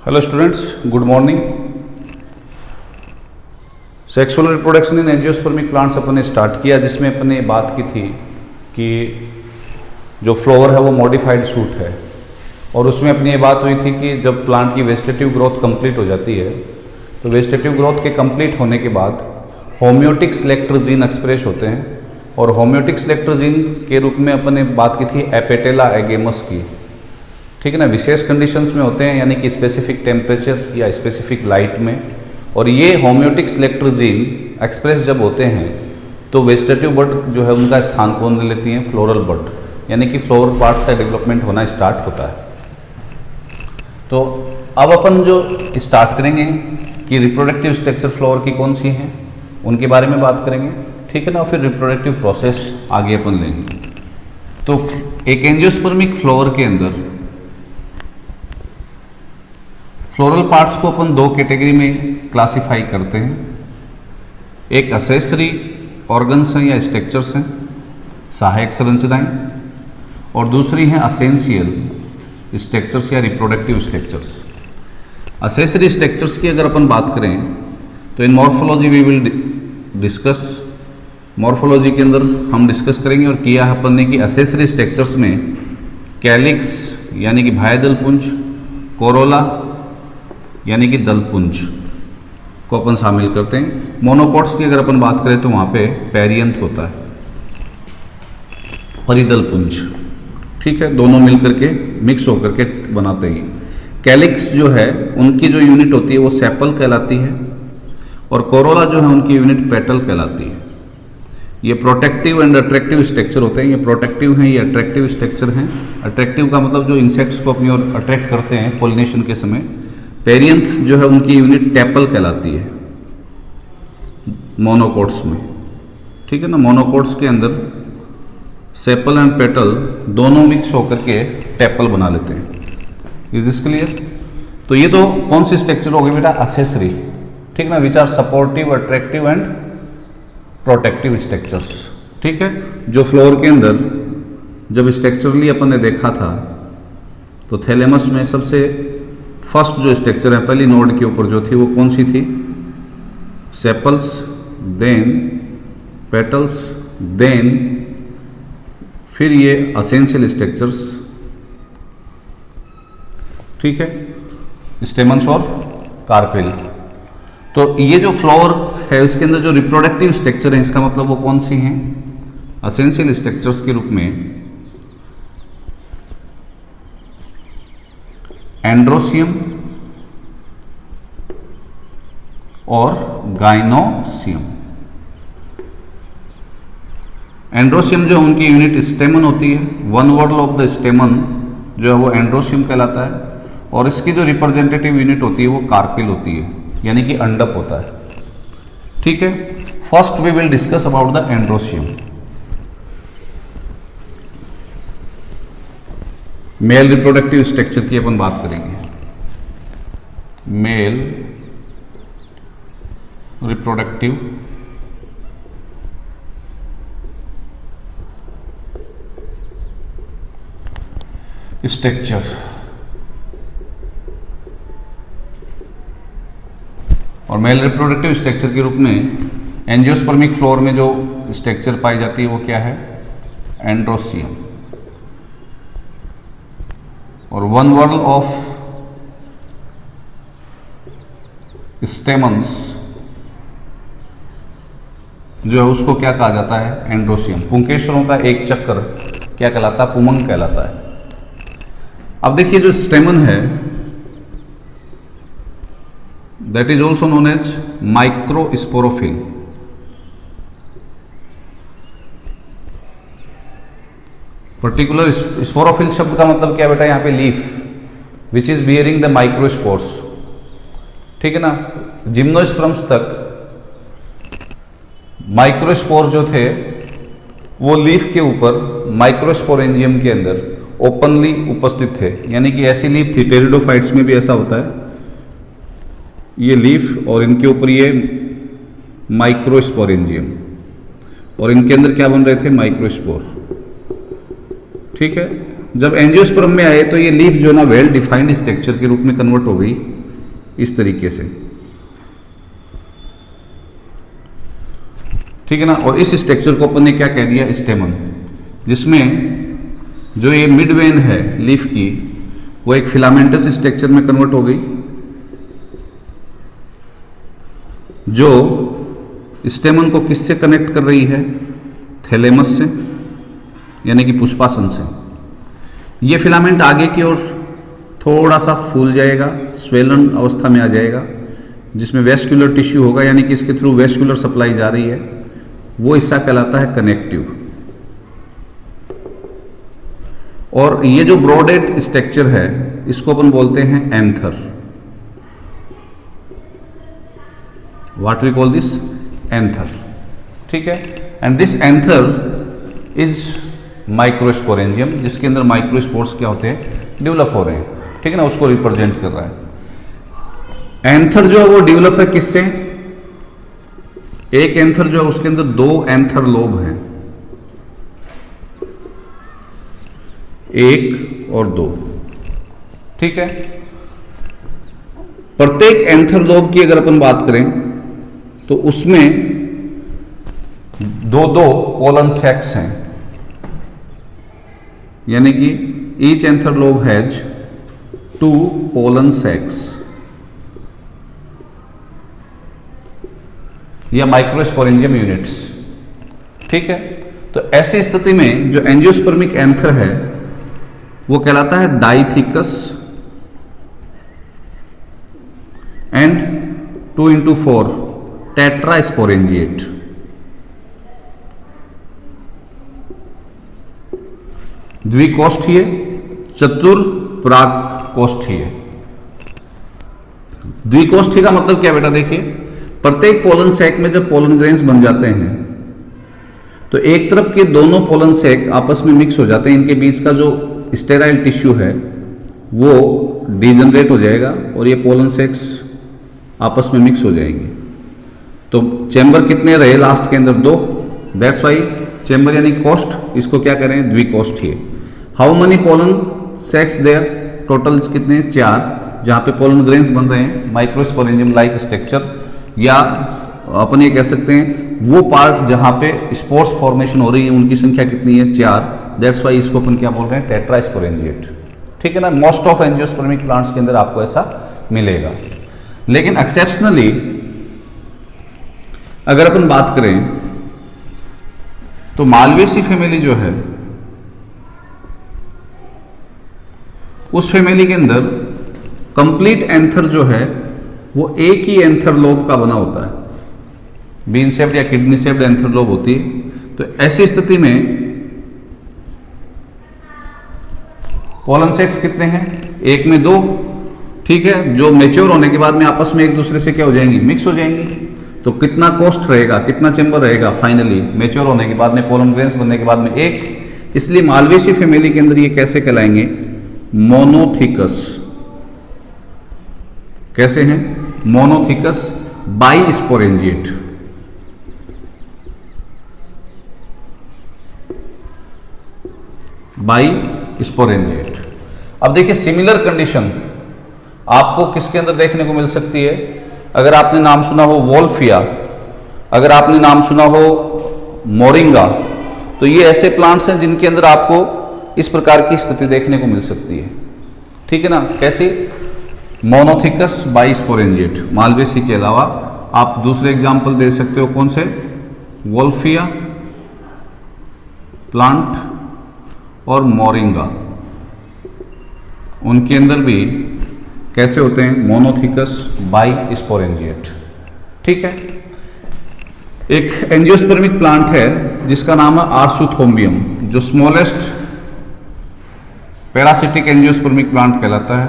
Hello students, good morning. Sexual reproduction in angiospermic plants अपन ने start किया, जिसमें अपन ने बात की थी कि जो फ्लावर है वो मॉडिफाइड शूट है, और उसमें अपनी ये बात हुई थी कि जब प्लांट की वेजिटेटिव ग्रोथ कंप्लीट हो जाती है तो वेजिटेटिव ग्रोथ के कंप्लीट होने के बाद होम्योटिक सेलेक्टर जीन एक्सप्रेस होते हैं, और होम्योटिक सेलेक्टर जीन के रूप में अपन ने बात की थी एपेटेला एगेमस की। ठीक है ना, विशेष कंडीशंस में होते हैं, यानी कि स्पेसिफिक टेम्परेचर या स्पेसिफिक लाइट में। और ये होम्योटिक सेलेक्टर जीन एक्सप्रेस जब होते हैं तो वेजिटेटिव बड जो है उनका स्थान कौन ले लेती हैं? फ्लोरल बड, यानी कि फ्लोरल पार्ट्स का डेवलपमेंट होना स्टार्ट होता है। तो अब अपन जो स्टार्ट करेंगे कि रिप्रोडक्टिव स्ट्रक्चर फ्लावर की कौन सी हैं उनके बारे में बात करेंगे, ठीक है ना। फिर रिप्रोडक्टिव प्रोसेस आगे अपन लेंगे। तो एक एंजियोस्पर्मिक फ्लावर के अंदर फ्लोरल पार्ट्स को अपन दो कैटेगरी में क्लासिफाई करते हैं। एक असेसरी ऑर्गन्स हैं या स्ट्रक्चर्स हैं, सहायक संरचनाएं, और दूसरी हैं असेंशियल स्ट्रक्चर्स या रिप्रोडक्टिव स्ट्रक्चर्स। असेसरी स्ट्रक्चर्स की अगर अपन बात करें तो in morphology we will discuss. Morphology के अंदर हम डिस्कस करेंगे और किया है अपन ने कि असेसरी स्ट्रक्चर्स में कैलिक्स यानी कि बाह्यदल पुंज, कोरोला यानी कि दलपुंज को अपन शामिल करते हैं। मोनोकॉट्स की अगर अपन बात करें तो वहाँ पे पेरियंथ होता है, परिदल पुंज। ठीक है, दोनों मिलकर के मिक्स होकर के बनाते हैं। कैलिक्स जो है उनकी जो यूनिट होती है वो सेपल कहलाती है, और कोरोला जो है उनकी यूनिट पेटल कहलाती है। ये प्रोटेक्टिव एंड अट्रैक्टिव स्ट्रक्चर होते हैं। ये प्रोटेक्टिव हैं, ये अट्रैक्टिव स्ट्रक्चर हैं। अट्रैक्टिव का मतलब जो इंसेक्ट्स को अपनी ओर अट्रैक्ट करते हैं पोलिनेशन के समय। पेरियंथ जो है उनकी यूनिट टेपल कहलाती है मोनोकोट्स में। ठीक है ना, मोनोकोट्स के अंदर सेपल एंड पेटल दोनों मिक्स होकर के टेपल बना लेते हैं। Is this clear? तो ये तो कौन सी स्ट्रक्चर हो गई बेटा? असेसरी। ठीक ना, which are supportive, attractive and protective structures. ठीक है, जो फ्लोर के अंदर जब स्ट्रक्चरली अपन ने देखा था तो थैलेमस में सबसे फर्स्ट जो स्ट्रक्चर है पहली नोड के ऊपर जो थी वो कौन सी थी? सेपल्स, देन पेटल्स, देन फिर ये असेंशियल स्ट्रक्चर्स। ठीक है, स्टेमन्स और कार्पेल। तो ये जो फ्लावर है उसके अंदर जो रिप्रोडक्टिव स्ट्रक्चर है इसका मतलब वो कौन सी हैं? असेंशियल स्ट्रक्चर्स के रूप में एंड्रोसियम और गाइनोसियम। एंड्रोसियम जो उनकी यूनिट स्टेमन होती है, वन वर्ड ऑफ द स्टेमन जो है वो एंड्रोसियम कहलाता है, और इसकी जो रिप्रेजेंटेटिव यूनिट होती है वो कार्पिल होती है, यानी कि अंडप होता है। ठीक है, first we will discuss about the androecium. Male reproductive structure की अपन बात करेंगे। Male reproductive structure. और मेल रिप्रोडक्टिव स्ट्रक्चर के रूप में एंजियोस्पर्मिक फ्लोर में जो स्ट्रक्चर पाई जाती है वो क्या है? एंड्रोसियम। और वन वर्ड ऑफ स्टेमन्स जो है उसको क्या कहा जाता है? एंड्रोसियम। पुंकेश्वरों का एक चक्कर क्या कहलाता है? पुमंग कहलाता है। अब देखिए जो स्टेमन है that is also known as microsporophyll. Particular sporophyll शब्द का मतलब क्या बेटा? यहाँ पे leaf which is bearing the microspores. ठीक है ना, जिम्नोस्पर्म्स तक माइक्रोस्पोर जो थे वो लीफ के ऊपर माइक्रोस्पोरेंजियम के अंदर ओपनली उपस्थित थे, यानी कि ऐसी लीफ थी। टेरिडोफाइट्स में भी ऐसा होता है, ये लीफ और इनके ऊपर ये माइक्रोस्पोरेंजियम, और इनके अंदर क्या बन रहे थे? माइक्रोस्पोर। ठीक है, जब एंजियोस्पर्म में आए तो ये लीफ जो है ना वेल डिफाइंड स्ट्रक्चर के रूप में कन्वर्ट हो गई इस तरीके से, ठीक है ना। और इस स्ट्रक्चर को अपन ने क्या कह दिया, स्टेमन, जिसमें जो ये मिड वेन है लीफ की वो एक फिलामेंटस स्ट्रक्चर में कन्वर्ट हो गई, जो स्टेमन को किससे कनेक्ट कर रही है, थैलेमस से, यानी कि पुष्पासन से। ये फिलामेंट आगे की ओर थोड़ा सा फूल जाएगा, स्वेलन अवस्था में आ जाएगा, जिसमें वेस्कुलर टिश्यू होगा, यानी कि इसके थ्रू वेस्कुलर सप्लाई जा रही है, वो हिस्सा कहलाता है कनेक्टिव। और ये जो ब्रॉडेड स्ट्रक्चर है इसको अपन बोलते हैं anther. What we call this, anther, ठीक है। And this anther is microsporangium, जिसके अंदर माइक्रोस्पोर्स क्या होते हैं, डेवलप हो रहे हैं, ठीक है ना, उसको रिप्रेजेंट कर रहा है। एंथर जो है वो डेवलप है किससे, एक एंथर जो है उसके अंदर 2 एंथर लोब हैं, 1 और 2, ठीक है। प्रत्येक एंथर लोब की अगर अपन बात करें तो उसमें 2 पोलन सैक्स हैं, यानी कि each anther lobe has 2 pollen sacs या माइक्रोस्पोरेंजियम यूनिट्स, ठीक है। तो ऐसी स्थिति में जो एंजियोस्पर्मिक एंथर है वो कहलाता है डाइथिकस एंड 2 into 4 टेट्रास्पोरेंजिएट। द्विकोष्ठीय, चतुर्प्राकोष्ठीय। द्विकोष्ठीय का मतलब क्या बेटा, देखिए प्रत्येक पोलन सैक में जब पोलन ग्रेन्स बन जाते हैं तो एक तरफ के दोनों पोलन सैक आपस में मिक्स हो जाते हैं, इनके बीच का जो स्टेराइल टिश्यू है वो डिजनरेट हो जाएगा और ये पोलन सैक्स आपस में मिक्स हो जाएंगे। तो चैम्बर कितने रहे लास्ट के अंदर, 2, दैट्स वाई चैम्बर यानी कोष्ठ, इसको क्या कह रहे हैं, द्विकोष्ठीय। How many pollen sacs there, total कितने, 4, जहां पे पोलन ग्रेन्स बन रहे हैं, माइक्रोस्पोरेंजियम लाइक स्ट्रक्चर, या अपन ये कह सकते हैं वो पार्ट जहां पे स्पोर्स फॉर्मेशन हो रही है उनकी संख्या कितनी है, 4, दैट्स वाई इसको अपन क्या बोल रहे हैं, टेट्रास्पोरेंजिएट, ठीक है ना। मोस्ट ऑफ एंजियोस्पर्मिक प्लांट्स के अंदर आपको ऐसा मिलेगा। लेकिन एक्सेप्शनली अगर अपन बात करें तो मालवेसी फैमिली जो है उस फैमिली के अंदर कंप्लीट एंथर जो है वो एक ही एंथर लोब का बना होता है, बीन शेप्ड या किडनी शेप्ड एंथर लोब होती है। तो ऐसी स्थिति में पोलन सेक्स कितने हैं, 1 में 2, ठीक है, जो मेच्योर होने के बाद में आपस में एक दूसरे से क्या हो जाएंगी, मिक्स हो जाएंगी। तो कितना कोस्ट रहेगा, कितना चैम्बर रहेगा, फाइनली मेच्योर होने के बाद में, पोलन ग्रेन्स बनने के बाद में 1। इसलिए मालवेसी फैमिली के अंदर ये कैसे कहलाएंगे, मोनोथिकस। कैसे हैं, मोनोथिकस बाइस्पोरेंजिएट। बाइस्पोरेंजिएट। अब देखिए सिमिलर कंडीशन आपको किसके अंदर देखने को मिल सकती है, अगर आपने नाम सुना हो वोल्फिया, अगर आपने नाम सुना हो मोरिंगा, तो ये ऐसे प्लांट्स हैं जिनके अंदर आपको इस प्रकार की स्थिति देखने को मिल सकती है, ठीक है ना। कैसी, मोनोथिकस बाइस्पोरेंजिएट। मालवेसी के अलावा आप दूसरे एग्जाम्पल दे सकते हो, कौन से, वोल्फिया प्लांट और मोरिंगा, उनके अंदर भी कैसे होते हैं, मोनोथिकस बाइस्पोरेंजिएट, ठीक है। एक एंजियोस्पर्मिक प्लांट है जिसका नाम है आर्सुथोम्बियम, जो स्मॉलेस्ट पैरासिटिक एंजियोस्पर्मिक प्लांट कहलाता है।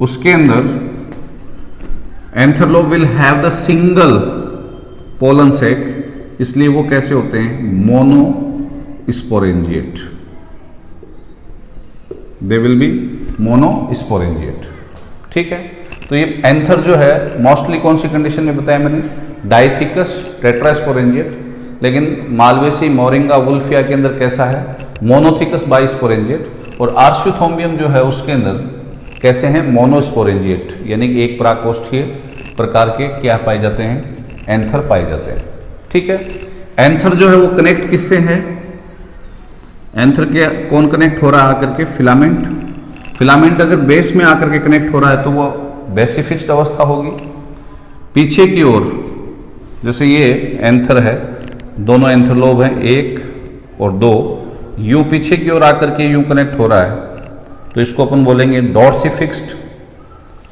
उसके अंदर anther lobe will have the single pollen sac, इसलिए वो कैसे होते हैं, मोनोस्पोरेंजिएट। दे विल बी मोनोस्पोरेंजिएट, ठीक है। तो तो ये एंथर जो है मोस्टली कौन सी कंडीशन में बताया मैंने, डाइथिकस टेट्रास्पोरेंजिएट, लेकिन मालवेसी मोरिंगा वुल्फिया के अंदर कैसा है, मोनोथिकस बाइस्पोरेंजिएट, और आर्शियोथोम्बियम जो है उसके अंदर कैसे हैं, मोनोस्पोरेंजिएट, यानी कि एक परागकोष्ठीय प्रकार के क्या पाए जाते हैं, एंथर पाए जाते हैं। ठीक है, एंथर जो है वो कनेक्ट किससे है, एंथर के कौन कनेक्ट हो रहा है आकर के, फिलामेंट। फिलामेंट अगर बेस में आकर के कनेक्ट हो रहा है तो वो बेसिफिक्स्ड अवस्था होगी। पीछे की ओर जैसे ये एंथर है, दोनों एंथर लोब हैं 1 और 2, यूं पीछे की ओर आकर के यूं कनेक्ट हो रहा है तो इसको अपन बोलेंगे डॉर्सिफिक्स्ड।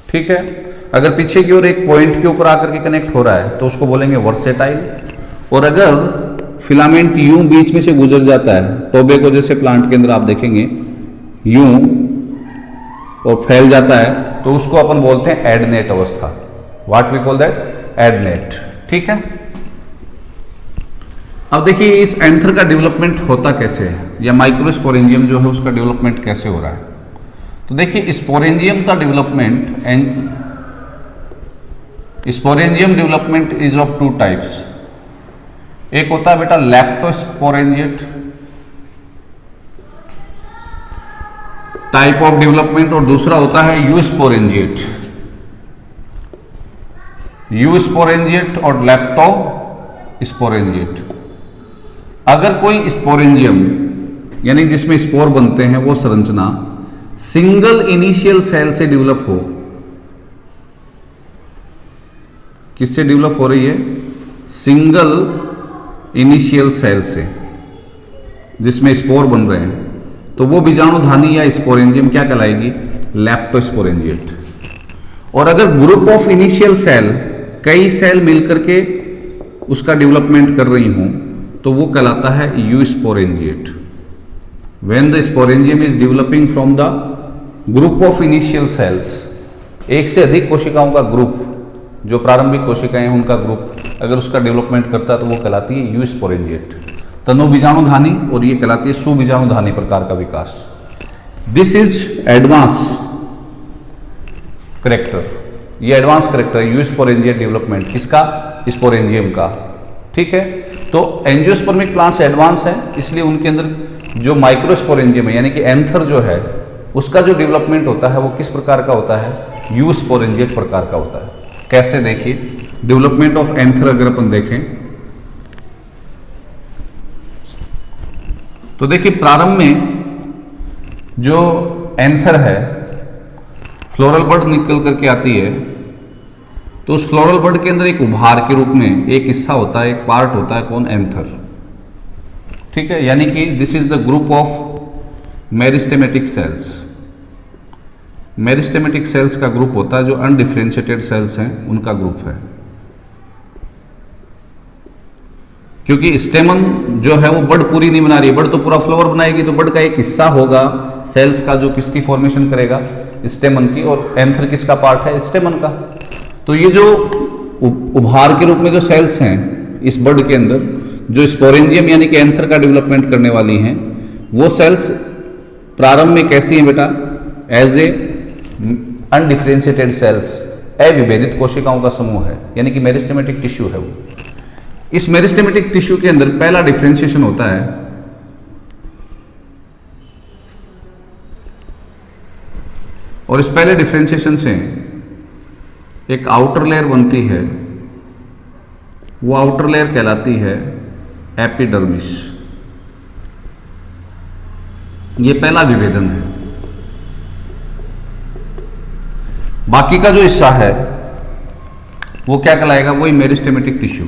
ठीक है, अगर पीछे की ओर एक पॉइंट के ऊपर आकर के कनेक्ट हो रहा है तो उसको बोलेंगे वर्सेटाइल। और अगर फिलामेंट यूं बीच में से गुजर जाता है, टोबैको जैसे प्लांट के अंदर आप देखेंगे यूं और फैल जाता है तो उसको अपन बोलते हैं एडनेट अवस्था। What we call that, adnate. ठीक है, अब देखिए इस एंथर का डेवलपमेंट होता कैसे है, या माइक्रोस्पोरेंजियम जो है उसका डेवलपमेंट कैसे हो रहा है। तो देखिए स्पोरेंजियम का development sporangium development is of 2 types. एक होता है बेटा लैप्टोस्पोरेंजिएट टाइप ऑफ डेवलपमेंट, और दूसरा होता है यूस्पोरेंजिएट। यूस्पोरेंजिएट और लैप्टोस्पोरेंजिएट। अगर कोई स्पोरेंजियम यानी जिसमें स्पोर बनते हैं वो संरचना सिंगल इनिशियल सेल से डेवलप हो, किससे डेवलप हो रही है, सिंगल इनिशियल सेल से जिसमें स्पोर बन रहे हैं, तो वो बीजाणुधानी या स्पोरेंजियम क्या कहलाएगी, लैप्टोस्पोरेंजिएट। और अगर ग्रुप ऑफ इनिशियल सेल कई सेल मिलकर के उसका डेवलपमेंट कर रही हूं तो वो कहलाता है eusporangiate. When the sporangium is developing from the group of initial cells, एक से अधिक कोशिकाओं का ग्रुप, जो प्रारंभिक कोशिकाएं हैं उनका ग्रुप अगर उसका डेवलपमेंट करता है तो वो कहलाती है यूस्पोरेंजिएट। तनु बीजाणुधानी और ये कहलाती है सुबीजाणुधानी प्रकार का विकास। दिस इज एडवांस करेक्टर, ये एडवांस करेक्टर है यूस्पोरेंजिएट डेवलपमेंट, किसका, स्पोरेंजियम का। ठीक है, तो एंजियोस्पर्मिक प्लांट्स एडवांस हैं, इसलिए उनके अंदर जो माइक्रोस्पोरेंजियम है यानी कि एंथर जो है उसका जो डेवलपमेंट होता है वो किस प्रकार का होता है, यूस्पोरेंजिएट प्रकार का होता है। कैसे, देखिए डेवलपमेंट ऑफ एंथर अगर अपन देखें तो देखिए प्रारंभ में जो एंथर है फ्लोरल बड निकल करके आती है, तो उस फ्लोरल बड के अंदर एक उभार के रूप में एक हिस्सा होता है, एक पार्ट होता है, कौन, एंथर। ठीक है, यानी कि this is the group of meristematic cells. Meristematic cells का ग्रुप होता है, जो अनडिफरेंशिएटेड सेल्स हैं उनका ग्रुप है। क्योंकि स्टेमन जो है वो बड पूरी नहीं बना रही है, बड तो पूरा फ्लावर बनाएगी, तो बड का एक हिस्सा होगा सेल्स का जो किसकी फॉर्मेशन करेगा, स्टेमन की, और एंथर किसका पार्ट है, स्टेमन का। तो ये जो उभार के रूप में जो सेल्स हैं इस बड के अंदर, जो स्पोरेंजियम यानी कि एंथर का डेवलपमेंट करने वाली हैं, वो सेल्स प्रारंभ में कैसी हैं बेटा, एज ए अनडिफरेंशिएटेड सेल्स, अविभेदित कोशिकाओं का समूह है, यानी कि मेरिस्टेमेटिक टिश्यू है वो। इस मेरिस्टेमेटिक टिश्यू के अंदर पहला डिफरेंशिएशन होता है और इस पहले डिफरेंशिएशन से एक आउटर लेयर बनती है, वो आउटर लेयर कहलाती है एपिडर्मिस। ये पहला विभेदन है। बाकी का जो हिस्सा है वो क्या कहलाएगा, वही मेरिस्टेमेटिक टिश्यू।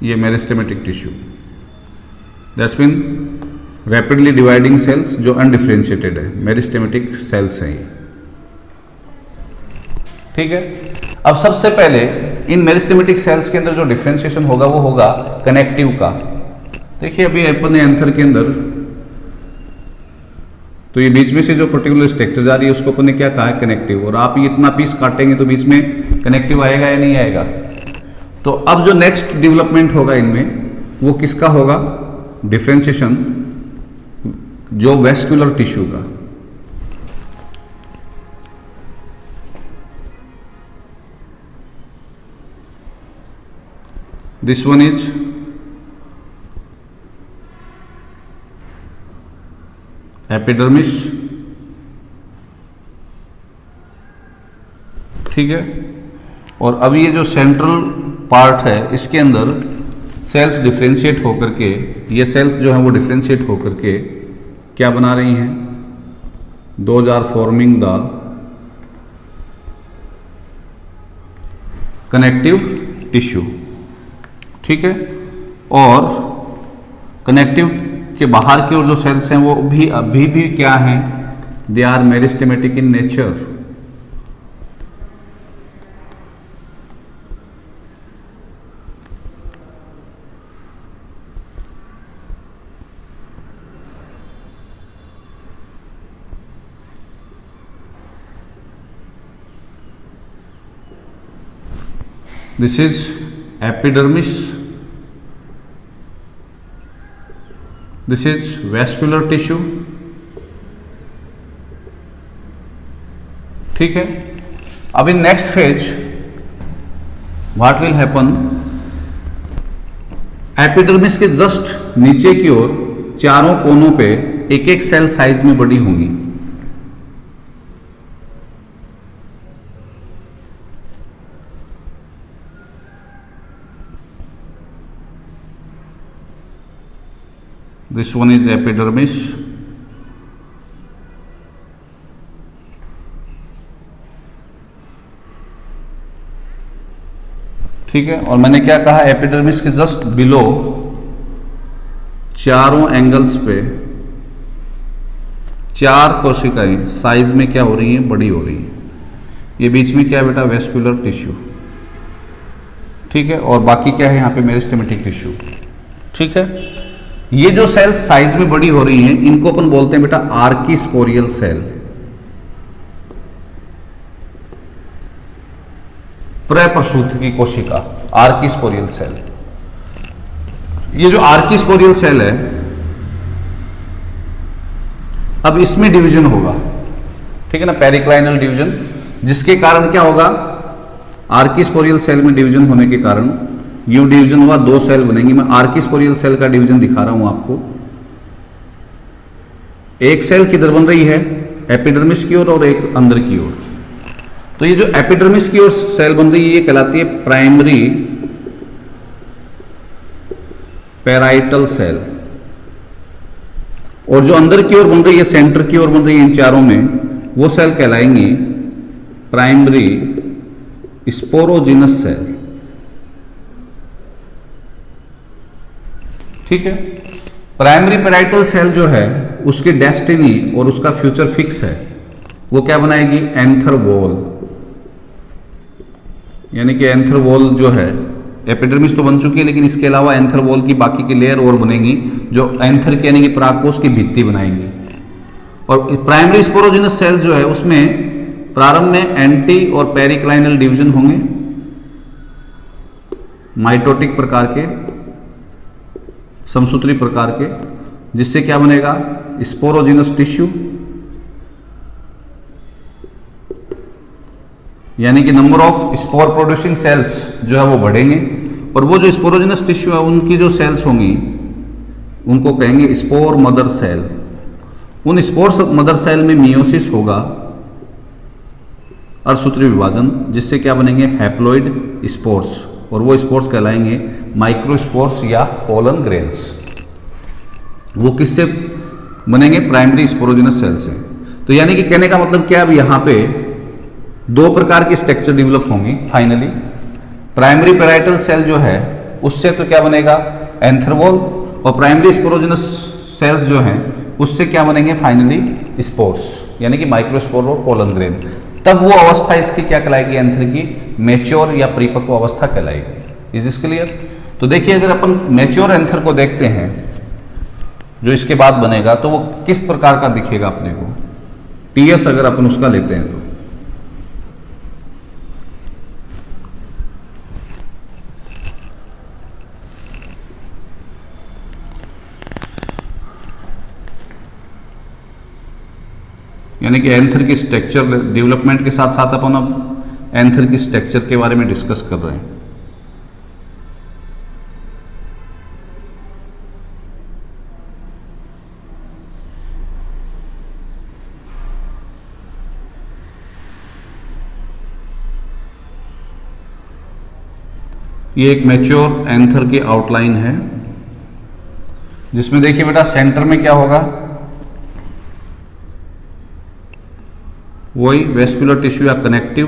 ये meristematic tissue, that's mean rapidly dividing cells जो अनडिफरेंशिएटेड है, मेरिस्टेमेटिक सेल्स हैं ये। ठीक है, अब सबसे पहले इन मेरिस्टेमेटिक सेल्स के अंदर जो डिफरेंशिएशन होगा वो होगा कनेक्टिव का। देखिए अभी अपने एंथर के अंदर तो ये बीच में से जो पर्टिकुलर स्ट्रक्चर जा रही है उसको अपन ने क्या कहा है, कनेक्टिव। और आप ये इतना पीस काटेंगे तो बीच में कनेक्टिव आएगा या नहीं आएगा। तो अब जो नेक्स्ट डेवलपमेंट होगा इनमें वो किसका होगा? डिफ्रेंशिएशन जो वेस्कुलर टिश्यू का। दिस वन इज एपिडर्मिस, ठीक है। और अब ये जो सेंट्रल पार्ट है इसके अंदर सेल्स डिफ्रेंशिएट होकर के, ये सेल्स जो हैं वो डिफ्रेंशिएट होकर के क्या बना रही हैं? Those are forming the connective tissue, ठीक है। और कनेक्टिव के बाहर की ओर जो सेल्स हैं वो भी अभी भी क्या हैं? They are meristematic in nature. This is epidermis. This is vascular tissue. ठीक है। अब in next phase what will happen? Epidermis के जस्ट नीचे की ओर चारों कोनों पे एक एक सेल साइज में बड़ी होंगी। This one is epidermis. ठीक है। और मैंने क्या कहा? एपिडर्मिस के जस्ट बिलो चारों एंगल्स पे चार कोशिकाएं साइज में क्या हो रही हैं? बड़ी हो रही हैं। ये बीच में क्या है बेटा? वेस्कुलर टिश्यू, ठीक है। और बाकी क्या है यहाँ पे? मेरिस्टेमेटिक टिश्यू, ठीक है। ये जो सेल्स साइज में बड़ी हो रही हैं इनको अपन बोलते हैं बेटा आर्किस्पोरियल सेल। प्रप्रसूति की कोशिका, आर्किस्पोरियल सेल। ये जो आर्किस्पोरियल सेल है, अब इसमें डिवीजन होगा, ठीक है ना, पेरिक्लाइनल डिवीजन, जिसके कारण क्या होगा? आर्किस्पोरियल सेल में डिवीजन होने के कारण यू डिवीजन हुआ, दो सेल बनेंगी। मैं आर्किस्पोरियल सेल का डिवीजन दिखा रहा हूं आपको। एक सेल किधर बन रही है? एपिडर्मिस की ओर और एक अंदर की ओर। तो ये जो एपिडर्मिस की ओर सेल बन रही है ये कहलाती है प्राइमरी पैराइटल सेल। और जो अंदर की ओर बन रही है, सेंटर की ओर बन रही है इन चारों में, वो सेल कहलाएंगी प्राइमरी स्पोरोजिनस सेल, ठीक है। प्राइमरी पैराइटल सेल जो है उसकी डेस्टिनी और उसका फ्यूचर फिक्स है। वो क्या बनाएगी? Anther wall. यानी कि एंथर वॉल जो है, एपिडर्मिस तो बन चुकी है लेकिन इसके अलावा एंथर वॉल की बाकी की लेयर और बनेगी जो एंथर के यानी कि परागकोश की भित्ति बनाएंगी। और प्राइमरी स्पोरोजिनस सेल जो है उसमें प्रारंभ में एंटी और पेरिक्लाइनल डिवीजन होंगे माइटोटिक प्रकार के, समसूत्री प्रकार के, जिससे क्या बनेगा? Sporogenous tissue. यानी कि number of spore producing sales जो है वो बढ़ेंगे। और वो जो स्पोरोजिनस टिश्यू है उनकी जो सेल्स होंगी उनको कहेंगे स्पोर मदर सेल। उन स्पोर मदर सेल में मियोसिस होगा, अर्धसूत्री विभाजन, जिससे क्या बनेंगे? Haploid spores. और वो स्पोर्स कहलाएंगे माइक्रोस्पोर्स या पोलन ग्रेन्स। वो किससे बनेंगे? प्राइमरी स्पोरोजिनस सेल से। तो यानी कि कहने का मतलब क्या? अब यहाँ पे दो प्रकार की स्ट्रक्चर डेवलप होंगी फाइनली। प्राइमरी पैराइटल सेल जो है उससे तो क्या बनेगा? Anther wall. और प्राइमरी स्पोरोजिनस सेल्स जो हैं उससे क्या बनेंगे? फाइनली स्पोर्स, यानी कि माइक्रोस्पोर और पोलन ग्रेन। तब वो अवस्था इसकी क्या कहलाएगी? एंथर की मैच्योर या परिपक्व अवस्था कहलाएगी। Is this clear? तो देखिए, अगर अपन मैच्योर एंथर को देखते हैं जो इसके बाद बनेगा तो वो किस प्रकार का दिखेगा अपने को? टीएस अगर अपन उसका लेते हैं तो यानी कि एंथर की स्ट्रक्चर डेवलपमेंट के साथ साथ अपन अब एंथर की स्ट्रक्चर के बारे में डिस्कस कर रहे हैं। ये एक मैच्योर एंथर की आउटलाइन है, जिसमें देखिए बेटा सेंटर में क्या होगा, वही वेस्कुलर टिश्यू या कनेक्टिव,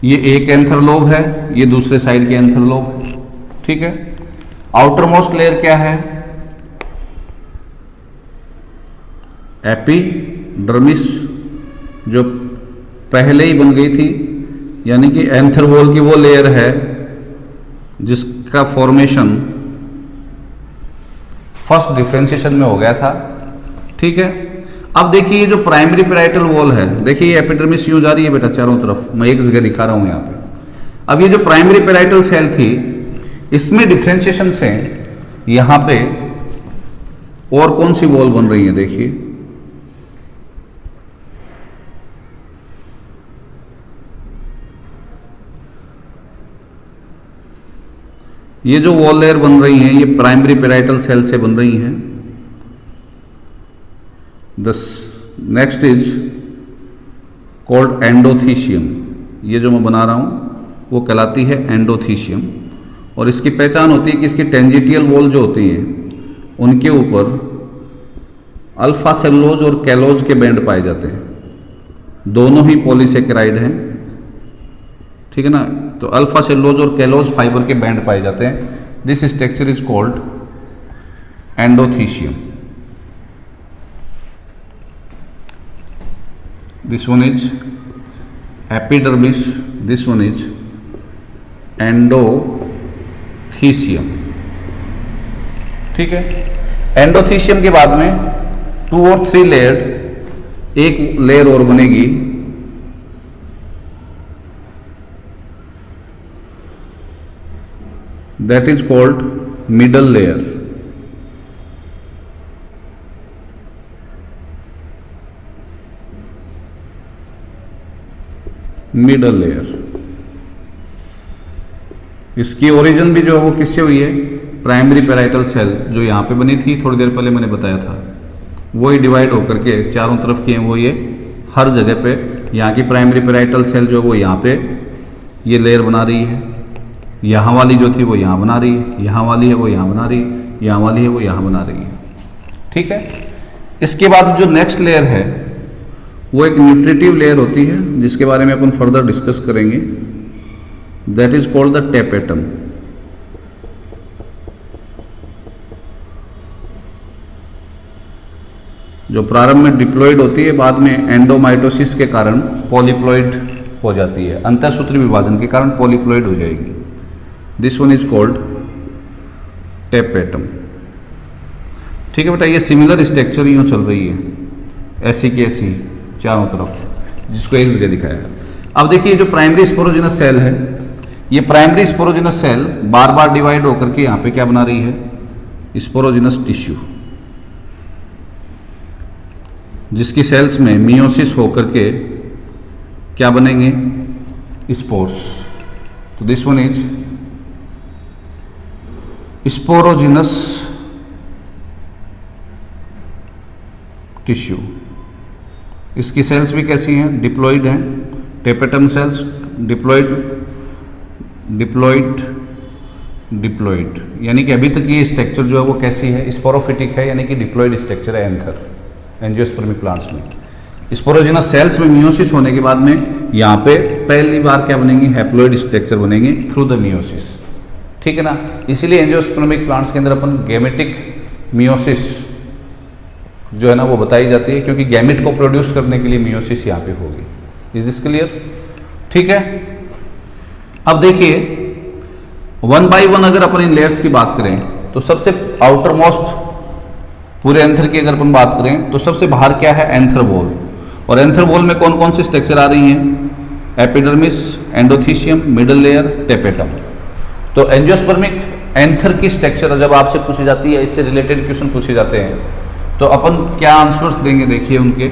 ये एक एंथर लोब है, ये दूसरे साइड के एंथर लोब है। ठीक है, आउटर लेयर क्या है, एपिडर्मिस, जो पहले ही बन गई थी, यानी कि एंथर वॉल की वो लेयर है जिसका फॉर्मेशन फर्स्ट डिफरेंशिएशन में हो गया था। ठीक है, अब देखिए ये जो प्राइमरी पैराइटल वॉल है, देखिए ये एपिडर्मिस यूं जा रही है बेटा चारों तरफ, मैं एक जगह दिखा रहा हूं यहां पे। अब ये जो प्राइमरी पैराइटल सेल थी, इसमें डिफरेंशिएशन से यहां पे और कौन सी वॉल बन रही है, देखिए ये जो वॉल लेयर बन रही हैं, ये प्राइमरी पैराइटल सेल से बन रही हैं। नेक्स्ट इज कॉल्ड एंडोथीशियम, ये जो मैं बना रहा हूं वो कहलाती है एंडोथीशियम, और इसकी पहचान होती है कि इसकी टेंजिटियल वॉल जो होती हैं उनके ऊपर अल्फा सेलुलोज और कैलोज के बैंड पाए जाते हैं, दोनों ही पॉलीसेकेराइड हैं। ठीक है ना, तो अल्फा सेलुलोज और कैलोज फाइबर के बैंड पाए जाते हैं। This structure is called endothecium. This one is epidermis, this one is endothecium. ठीक है, एंडोथीशियम के बाद में 2 और 3 लेयर, एक लेयर और बनेगी, that is called middle layer। Middle layer, इसकी ओरिजिन भी जो है वो किससे हुई है, प्राइमरी पैराइटल सेल जो यहां पे बनी थी थोड़ी देर पहले मैंने बताया था, वही डिवाइड होकर के चारों तरफ की है, वो ये हर जगह पे यहाँ की प्राइमरी पैराइटल सेल जो है वो यहाँ पे ये लेयर बना रही है, यहाँ वाली जो थी वो यहाँ बना रही है, यहाँ वाली है वो यहाँ बना रही है, यहाँ वाली है वो यहाँ बना रही है। ठीक है, इसके बाद जो नेक्स्ट लेयर है वो एक न्यूट्रिटिव लेयर होती है, जिसके बारे में अपन फर्दर डिस्कस करेंगे। That is called the tapetum. जो प्रारंभ में डिप्लॉइड होती है, बाद में एंडोमाइटोसिस के कारण पॉलीप्लॉइड हो जाती है, अंतःसूत्री विभाजन के कारण पॉलीप्लॉइड हो जाएगी। This one is called tapetum. ठीक है बेटा, ये सिमिलर स्ट्रक्चर यूं चल रही है, ऐसी की ऐसी चारों तरफ, जिसको एक जगह दिखाया। अब देखिए जो प्राइमरी स्पोरोजिनस सेल है, ये प्राइमरी स्पोरोजिनस सेल बार बार डिवाइड होकर के यहाँ पे क्या बना रही है, स्पोरोजिनस टिश्यू, जिसकी सेल्स में मियोसिस होकर के क्या बनेंगे, स्पोर्स। तो this one is sporogenous tissue. इसकी सेल्स भी कैसी हैं, डिप्लॉइड हैं। Tapetum cells diploid diploid diploid, यानी कि अभी तक ये स्ट्रक्चर जो है वो कैसी है, स्पोरोफिटिक है, यानी कि डिप्लॉइड स्ट्रक्चर है एंथर एंजियोस्पर्मिक प्लांट्स में। स्पोरोजिनस सेल्स में मियोसिस होने के बाद में यहाँ पे पहली बार क्या बनेंगे, हैप्लॉइड स्ट्रक्चर बनेंगे थ्रू द मियोसिस। ठीक है ना, इसीलिए एंजियोस्पर्मिक प्लांट्स के अंदर अपन गैमेटिक मियोसिस जो है ना वो बताई जाती है, क्योंकि गैमेट को प्रोड्यूस करने के लिए मियोसिस यहाँ पे होगी। Is this clear? ठीक है, अब देखिए 1 बाई 1 अगर अपन इन लेयर्स की बात करें तो सबसे आउटर मोस्ट पूरे एंथर की अगर अपन बात करें तो सबसे बाहर क्या है, एंथर वॉल। और एंथर वॉल में कौन कौन सी स्ट्रक्चर आ रही हैं, epidermis, endothecium, middle layer, tapetum. तो एंजियोस्पर्मिक एंथर की स्ट्रक्चर जब आपसे पूछी जाती है, इससे रिलेटेड क्वेश्चन पूछे जाते हैं, तो अपन क्या आंसर्स देंगे देखिए उनके।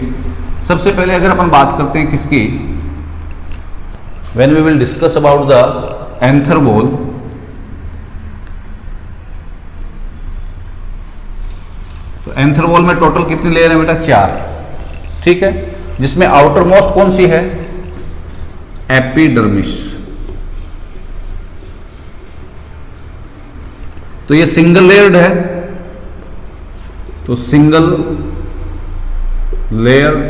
सबसे पहले अगर अपन बात करते हैं किसकी, when we will discuss about the anther wall, तो एंथर वॉल में टोटल कितनी लेयर है बेटा, 4, ठीक है, जिसमें आउटर मोस्ट कौन सी है, एपिडर्मिस। तो ये सिंगल लेयर्ड है, तो सिंगल लेयर्ड,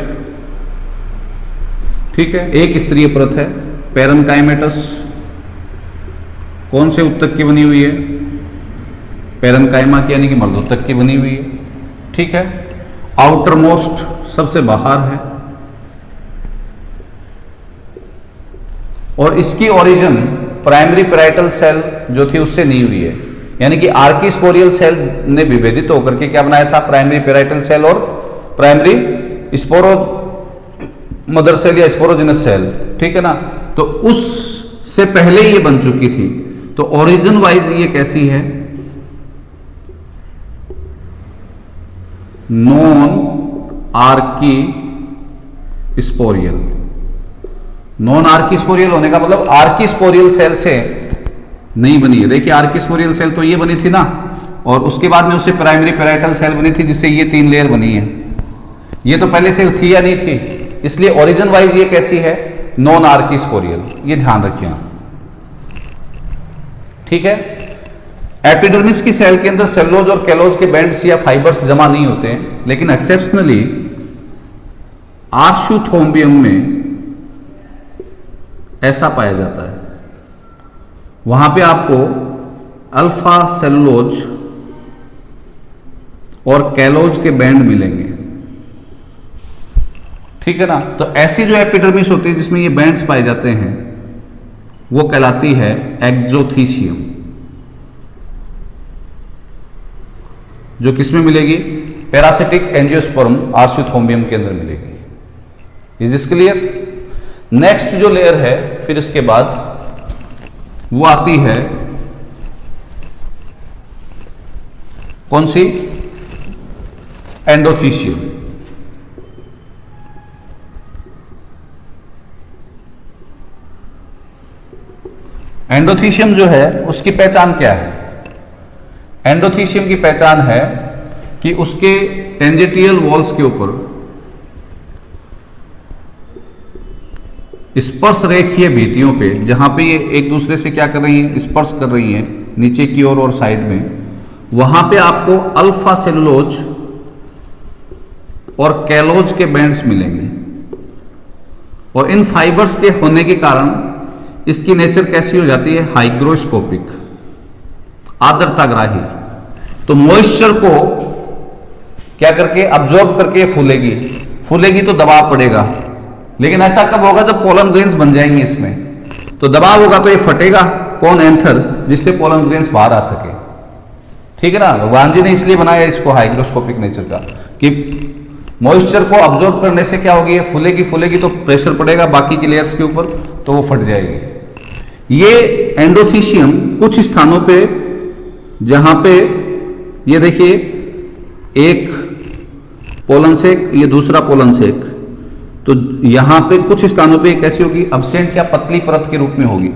ठीक है, एक स्तरीय परत है। पैरेन्काइमेटस कौन से उत्तक की बनी हुई है, पैरेन्काइमा की यानी कि मर्दोत्तक की बनी हुई है, ठीक है। आउटर मोस्ट सबसे बाहर है, और इसकी ओरिजिन प्राइमरी पैराइटल सेल जो थी उससे नहीं हुई है, यानी कि आर्किस्पोरियल सेल ने विभेदित होकर के क्या बनाया था, प्राइमरी पैराइटल सेल और प्राइमरी स्पोरो मदर सेल या स्पोरोजेनस सेल, ठीक है ना। तो उससे पहले ये बन चुकी थी। तो ओरिजिन वाइज ये कैसी है, नॉन आर्किस्पोरियल। नॉन आर्किस्पोरियल होने का मतलब आर्किस्पोरियल सेल से नहीं बनी है। देखिए आर्किस्पोरियल सेल तो ये बनी थी ना, और उसके बाद में उससे प्राइमरी पैराइटल सेल बनी थी, जिससे ये 3 लेयर बनी है। ये तो पहले से थी या नहीं थी, इसलिए ओरिजिन वाइज ये कैसी है, नॉन आर्किस्पोरियल, ये ध्यान रखिए, ठीक है। एपिडर्मिस की सेल के अंदर सेलुलोज और कैलोज के बैंड्स या फाइबर्स जमा नहीं होते हैं, लेकिन एक्सेप्शनली आर्शुथोम्बियम में ऐसा पाया जाता है। वहां पे आपको अल्फा सेलुलोज और कैलोज के बैंड मिलेंगे, ठीक है ना। तो ऐसी जो एपिडर्मिस होती है जिसमें ये बैंड्स पाए जाते हैं, वो कहलाती है एक्सोथीशियम, जो किसमें मिलेगी, पैरासिटिक एंजियोस्पर्म आर्शुथोम्बियम के अंदर मिलेगी। Is this clear. नेक्स्ट जो लेयर है फिर इसके बाद वो आती है कौन सी, एंडोथीशियम। एंडोथीशियम जो है उसकी पहचान क्या है, एंडोथीशियम की पहचान है कि उसके टेंजेटियल वॉल्स के ऊपर स्पर्श रेखीय भित्तियों पे, जहां पे ये एक दूसरे से क्या कर रही हैं, स्पर्श कर रही हैं नीचे की ओर और साइड में, वहां पे आपको अल्फा सेलुलोज और कैलोज के बैंड्स मिलेंगे। और इन फाइबर्स के होने के कारण इसकी नेचर कैसी हो जाती है, हाइग्रोस्कोपिक, आर्द्रताग्राही। तो मॉइस्चर को क्या करके अब्जॉर्ब करके फूलेगी, फूलेगी तो दबाव पड़ेगा, लेकिन ऐसा कब होगा, जब पोलन ग्रेन्स बन जाएंगे इसमें, तो दबाव होगा तो ये फटेगा, कौन, एंथर, जिससे पोलन ग्रेन्स बाहर आ सके, ठीक है ना। भगवान जी ने इसलिए बनाया इसको हाइग्रोस्कोपिक नेचर का, कि मॉइस्चर को अब्जॉर्ब करने से क्या होगी, फूलेगी, फूलेगी तो प्रेशर पड़ेगा बाकी की लेयर्स के ऊपर, तो वो फट जाएगी। ये एंडोथीशियम कुछ स्थानों पे, जहां पे ये देखिए एक पोलन सेक, ये दूसरा पोलन सेक, तो यहां पे कुछ स्थानों पे कैसी होगी, अब्सेंट या पतली परत के रूप में होगी।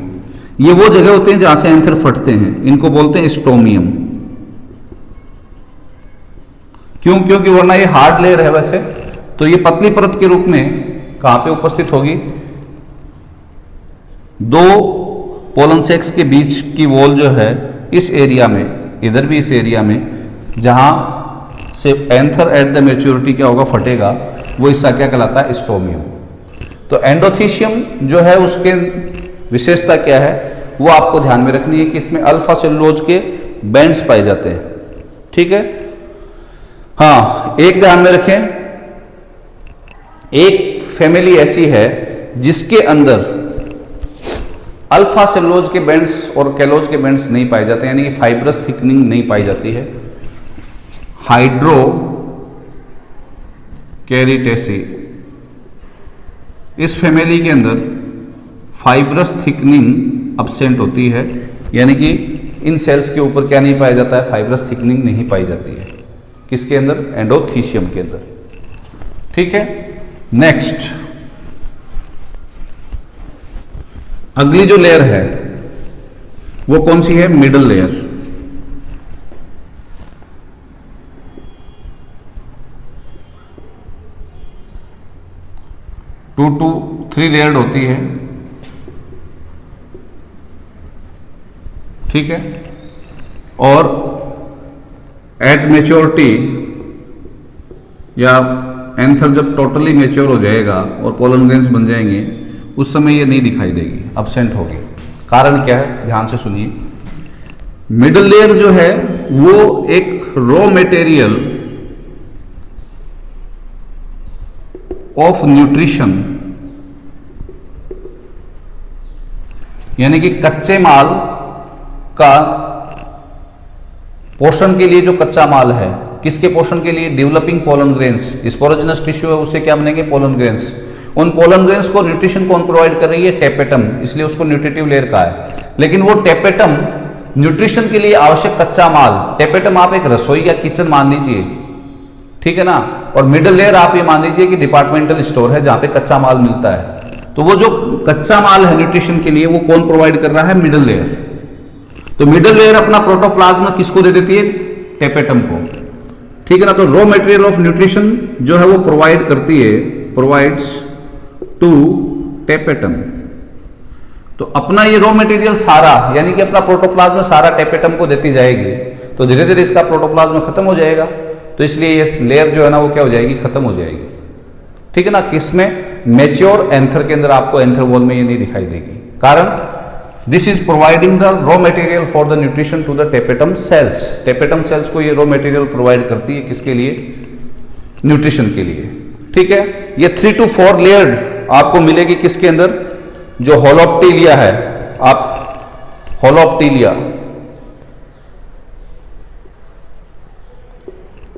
ये वो जगह होते हैं जहां से एंथर फटते हैं, इनको बोलते हैं स्टोमियम। क्यों, क्योंकि वरना ये हार्ड लेयर है वैसे, तो ये पतली परत के रूप में कहां पे उपस्थित होगी, 2 पोलन सेक्स के बीच की वॉल जो है इस एरिया में, इधर भी इस एरिया में, जहां से एंथर एट द मैच्योरिटी क्या होगा, फटेगा, वो हिस्सा क्या कहलाता है, स्टोमियम। तो एंडोथीशियम जो है उसके विशेषता क्या है, वो आपको ध्यान में रखनी है कि इसमें अल्फा सेलुलोज के बैंड्स पाए जाते हैं, ठीक है। हाँ, एक ध्यान में रखें, एक फैमिली ऐसी है जिसके अंदर अल्फा सेलुलोज के बैंड्स और कैलोज के बैंड्स नहीं पाए जाते, यानी कि फाइब्रस थिकनिंग नहीं पाई जाती है, हाइड्रो कैरिटेसी। इस फैमिली के अंदर फाइब्रस थिकनिंग अब्सेंट होती है, यानी कि इन सेल्स के ऊपर क्या नहीं पाया जाता है, फाइब्रस थिकनिंग नहीं पाई जाती है। किसके अंदर, एंडोथीशियम के अंदर। ठीक है, नेक्स्ट अगली जो लेयर है वो कौन सी है, मिडल लेयर। 2 to 3 लेयर्ड होती है। ठीक है, और एट मेच्योरिटी या एंथर जब टोटली मेच्योर हो जाएगा और पोलन ग्रेन्स बन जाएंगे, उस समय ये नहीं दिखाई देगी, अब्सेंट होगी। कारण क्या है, ध्यान से सुनिए। मिडल लेयर जो है वो एक रॉ मटेरियल ऑफ न्यूट्रिशन, यानी कि कच्चे माल का पोषण के लिए जो कच्चा माल है, किसके पोषण के लिए, developing pollen grains. Sporogenous tissue है, उससे क्या बनेंगे, पोलन ग्रेन्स। उन पोलन ग्रेन्स को न्यूट्रिशन कौन प्रोवाइड कर रही है, टेपेटम, इसलिए उसको न्यूट्रिटिव लेयर कहा है। लेकिन वो टेपेटम न्यूट्रिशन के लिए आवश्यक कच्चा माल, टेपेटम आप एक रसोई या किचन मान लीजिए, ठीक है ना, और मिडल लेयर आप ये मान लीजिए कि डिपार्टमेंटल स्टोर है जहां पे कच्चा माल मिलता है। तो वो जो कच्चा माल है न्यूट्रिशन के लिए, वो कौन प्रोवाइड कर रहा है, मिडल लेयर। तो मिडल लेयर अपना प्रोटोप्लाज्म किसको दे देती है, टेपेटम को। ठीक है ना, तो रॉ मटेरियल ऑफ न्यूट्रिशन जो है वो प्रोवाइड करती है, प्रोवाइड्स टू टेपेटम। तो अपना ये रॉ मटेरियल सारा, यानी कि अपना प्रोटोप्लाज्म सारा टेपेटम को देती जाएगी, तो धीरे धीरे इसका प्रोटोप्लाज्म खत्म हो जाएगा। तो इसलिए ये लेयर जो है ना वो क्या हो जाएगी, खत्म हो जाएगी। ठीक है ना, किसमें, मैच्योर एंथर के अंदर आपको एंथर वॉल में ये नहीं दिखाई देगी। कारण, this is providing the raw material for the nutrition to the tapetum cells. Tapetum cells को ये रॉ मटेरियल प्रोवाइड करती है, किसके लिए, न्यूट्रिशन के लिए। ठीक है, ये 3 to 4 लेयर्ड आपको मिलेगी किसके अंदर, जो होलोप्टीलिया है, आप होलोप्टीलिया,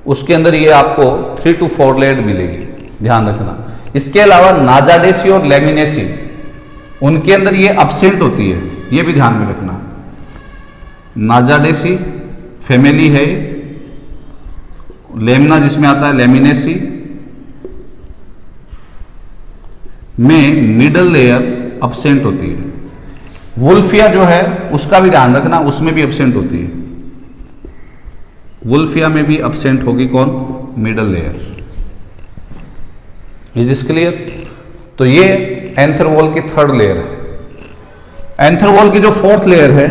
उसके अंदर ये आपको 3 to 4 लेयर्ड मिलेगी, ध्यान रखना। इसके अलावा नाजाडेसी और लेमिनेसी, उनके अंदर ये अब्सेंट होती है, ये भी ध्यान में रखना। नाजाडेसी फैमिली है, लेमना जिसमें आता है, लेमिनेसी में मिडल लेयर अब्सेंट होती है। वुल्फिया जो है उसका भी ध्यान रखना, उसमें भी अब्सेंट होती है। वुल्फिया में भी अब्सेंट होगी कौन, middle layer. Is this clear. तो ये एंथर वॉल की 3rd लेयर है। एंथर वॉल की जो 4th लेयर है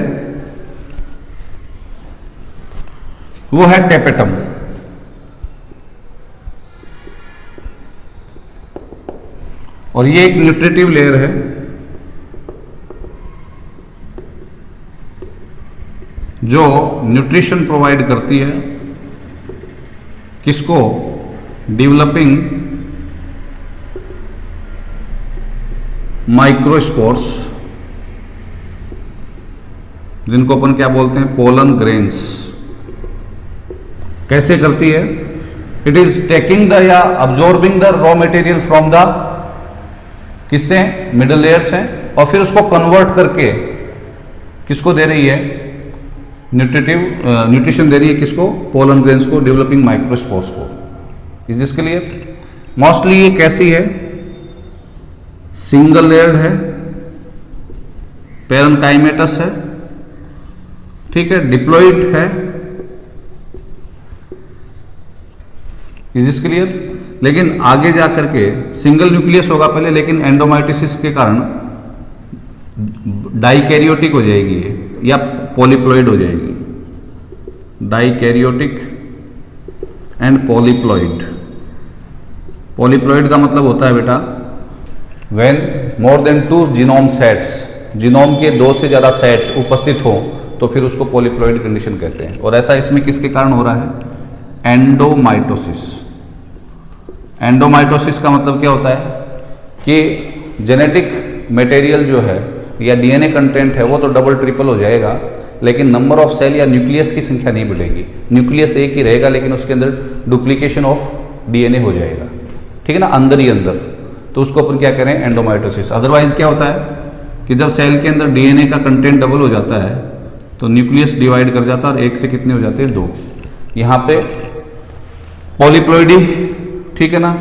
वो है टेपेटम। और ये एक न्यूट्रिटिव लेयर है, जो न्यूट्रिशन प्रोवाइड करती है किसको, डेवलपिंग माइक्रोस्पोर्स, जिनको अपन क्या बोलते हैं, पोलन ग्रेन्स। कैसे करती है, इट इज टेकिंग द या absorbing the raw material from the, किससे, मिडल लेयर से, और फिर उसको कन्वर्ट करके किसको दे रही है, न्यूट्रिशन दे रही है, किसको, पोलन ग्रेन्स को, डेवलपिंग माइक्रोस्पोर्स को। Is this clear. मोस्टली ये कैसी है, सिंगल लेयर्ड है, पैरेन्काइमेटस है, ठीक है, डिप्लॉइड है। Is this clear. लेकिन आगे जाकर के सिंगल न्यूक्लियस होगा पहले, लेकिन एंडोमाइटोसिस के कारण डाइकैरियोटिक हो जाएगी या पॉलीप्लॉइड हो जाएगी। Dikaryotic and polyploid. पॉलीप्लॉइड का मतलब होता है बेटा, when more than 2 genome sets, genome के 2 से ज्यादा सेट उपस्थित हो तो फिर उसको पॉलीप्लॉइड कंडीशन कहते हैं। और ऐसा इसमें किसके कारण हो रहा है, एंडोमाइटोसिस। एंडोमाइटोसिस का मतलब क्या होता है कि जेनेटिक मटेरियल जो है या डीएनए कंटेंट है वो तो डबल ट्रिपल हो जाएगा, लेकिन नंबर ऑफ सेल या न्यूक्लियस की संख्या नहीं बढ़ेगी। न्यूक्लियस एक ही रहेगा, लेकिन उसके अंदर डुप्लीकेशन ऑफ डीएनए हो जाएगा, ठीक है ना, अंदर ही अंदर। तो उसको अपन क्या करें, एंडोमाइटोसिस। अदरवाइज क्या होता है कि जब सेल के अंदर डीएनए का कंटेंट डबल हो जाता है तो न्यूक्लियस डिवाइड कर जाता है और एक से कितने हो जाते हैं, 2। यहाँ पे पॉलीप्लॉइडी, ठीक है ना,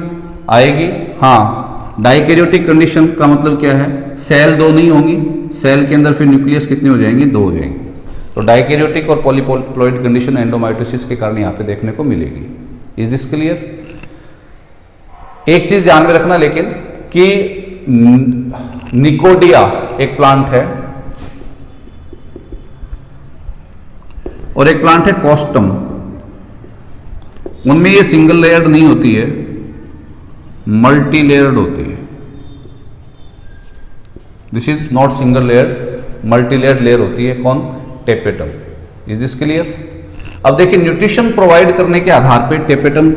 आएगी। हाँ, डाइकैरियोटिक कंडीशन का मतलब क्या है, सेल 2 नहीं होंगी, सेल के अंदर फिर न्यूक्लियस कितने हो जाएंगे, 2 हो जाएंगे। तो डाइकैरियोटिक और पॉलीप्लॉइड कंडीशन एंडोमाइटोसिस के कारण यहाँ पे देखने को मिलेगी। Is this clear? एक चीज ध्यान में रखना लेकिन कि निकोडिया एक प्लांट है और एक प्लांट है कॉस्टम, उनमें ये सिंगल लेयर्ड नहीं होती है, मल्टी लेयर्ड होती है। This is not single layered, multi layered layer होती है। कौन? टेपेटम। Is this clear? अब देखिए, न्यूट्रिशन प्रोवाइड करने के आधार पे टेपेटम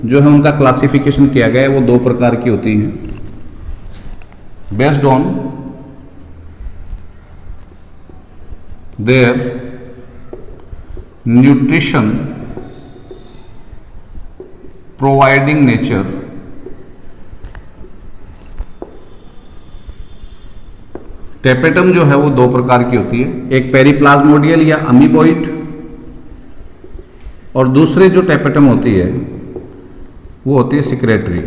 जो है उनका क्लासिफिकेशन किया गया है, वो 2 प्रकार की होती हैं, based on their nutrition providing nature tapetum जो है वो 2 प्रकार की होती है, एक पेरिप्लाज्मोडियल या अमीबॉइड, और दूसरे जो टेपेटम होती है वो होती है सिक्रेटरी।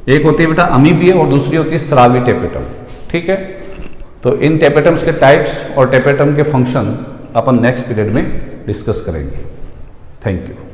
एक होती है बेटा अमीबीय और दूसरी होती है स्रावी टेपेटम। ठीक है, तो इन टेपेटम्स के टाइप्स और टेपेटम के फंक्शन अपन नेक्स्ट पीरियड में डिस्कस करेंगे। Thank you.